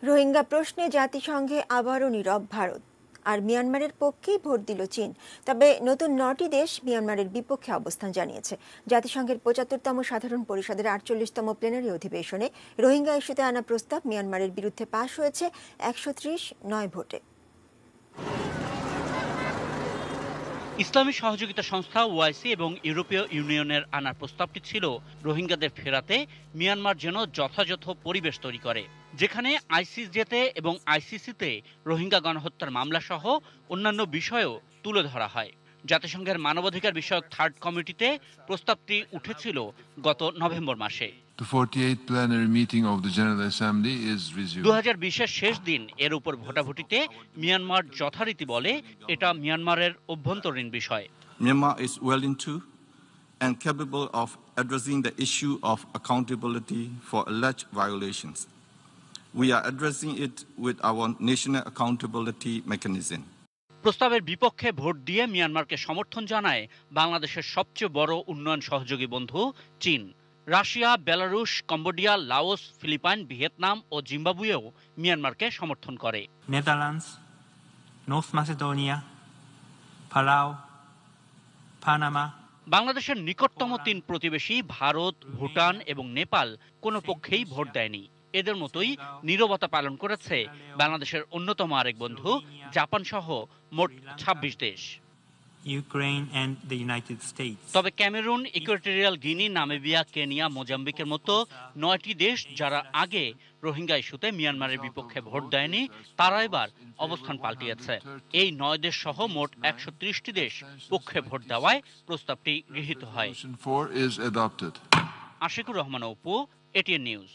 রোহিঙ্গা প্রশ্নে জাতিসংঘে আবারও নীরব ভারত, আর মিয়ানমারের পক্ষেই ভোট দিল চীন। তবে নতুন 9টি দেশ মিয়ানমারের বিপক্ষে অবস্থান জানিয়েছে। জাতিসংঘের 75তম সাধারণ পরিষদের 48তম প্লেনারি অধিবেশনে রোহিঙ্গা ইস্যুতে আনা প্রস্তাব মিয়ানমারের বিরুদ্ধে পাশ হয়েছে 130 ভোটে। ইসলামী সহযোগিতা সংস্থা ওআইসি এবং ইউরোপীয় ইউনিয়নের আনার প্রস্তাবটি ছিল রোহিঙ্গাদের ফেরাতে মিয়ানমার যেন যথাযথ পরিবেশ তৈরি করে, যেখানে আইসিজেতে এবং আইসিসিতে রোহিঙ্গা গণহত্যার মামলা সহ অন্যান্য বিষয়ও তুলে ধরা হয়। জাতিসংঘের মানবাধিকার বিষয়ক থার্ড কমিটিতে প্রস্তাবটি উঠেছিল গত নভেম্বর মাসে। The 48th plenary meeting of the General Assembly is resumed. 2020-এর শেষ দিন এর উপর ভোটাভুটিতে মিয়ানমার যথারীতি বলে এটা মিয়ানমারের অভ্যন্তরীণ বিষয়। Myanmar is willing to and capable of addressing the issue of accountability for alleged violations. We are addressing it with our national accountability mechanism. প্রস্তাবের বিপক্ষে ভোট দিয়ে মিয়ানমারকে সমর্থন জানায় বাংলাদেশের সবচেয়ে বড় উন্নয়ন সহযোগী বন্ধু চীন। Russia, Belarus, Cambodia, Laos, Philippine, Vietnam ও জিম্বাবুয়েও মিয়ানমারকে সমর্থন করে। Netherlands, North Macedonia, Palau, Panama. বাংলাদেশের নিকটতম 3 প্রতিবেশী ভারত, ভুটান এবং নেপাল কোনো পক্ষেই ভোট দেয়নি। এদের মতোই নীরবতা পালন করেছে বাংলাদেশের অন্যতম আরেক বন্ধু জাপান সহ মোট 26 দেশ। Ukraine and the United States. তবে ক্যামেরুন, ইকুয়েটরিয়াল গিনি, নামিবিয়া, কেনিয়া, মোজাম্বিকের মতো 9টি দেশ যারা আগে রোহিঙ্গা ইস্যুতে মিয়ানমারের বিপক্ষে ভোট দেয়নি, তারা এবার অবস্থান পাল্টিয়েছে। এই 9 দেশ সহ মোট 130টি দেশ পক্ষে ভোট দেওয়ায় প্রস্তাবটি গৃহীত হয়। Resolution 4 is adopted. Ashikur Rahman Apu, ATN news.